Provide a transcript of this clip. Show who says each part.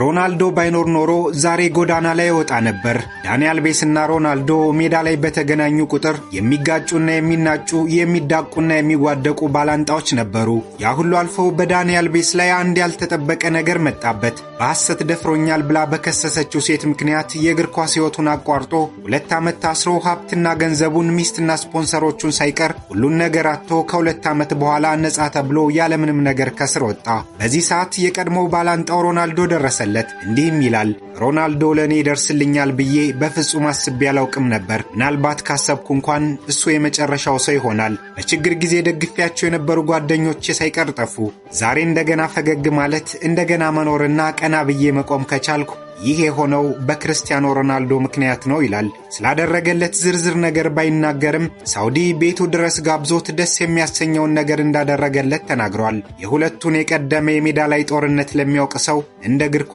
Speaker 1: ሮናልዶ ባይኖር ኖሮ ዛሬ ጎዳና ላይ ወጣ ነበር። ዳኒ አልቬስና ሮናልዶ ሜዳ ላይ በተገናኙ ቁጥር የሚጋጩና የሚናጩ የሚዳቁና የሚዋደቁ ባላንጣዎች ነበሩ። ያ ሁሉ አልፎ በዳኒ አልቬስ ላይ አንድ ያልተጠበቀ ነገር መጣበት። በሐሰት ደፍሮኛል ብላ በከሰሰችው ሴት ምክንያት የእግር ኳስ ሕይወቱን አቋርጦ 2 ዓመት ታስሮ ሀብትና ገንዘቡን ሚስትና ስፖንሰሮቹን ሳይቀር ሁሉን ነገር አጥቶ ከ2 ዓመት በኋላ ነጻ ተብሎ ያለምንም ነገር ከስር ወጣ። በዚህ ሰዓት የቀድሞው ባላንጣው ሮናልዶ ደረሰለት። እንዲህም ይላል፣ ሮናልዶ ለኔ ይደርስልኛል ብዬ በፍጹም አስቤ አላውቅም ነበር። ምናልባት ካሰብኩ እንኳን እሱ የመጨረሻው ሰው ይሆናል። በችግር ጊዜ ደግፊያቸው የነበሩ ጓደኞቼ ሳይቀር ጠፉ። ዛሬ እንደገና ፈገግ ማለት እንደገና መኖርና ቀና ብዬ መቆም ከቻልኩ ይህ የሆነው በክርስቲያኖ ሮናልዶ ምክንያት ነው ይላል። ስላደረገለት ዝርዝር ነገር ባይናገርም ሳውዲ ቤቱ ድረስ ጋብዞት ደስ የሚያሰኘውን ነገር እንዳደረገለት ተናግሯል። የሁለቱን የቀደመ የሜዳ ላይ ጦርነት ለሚያውቅ ሰው እንደ እግር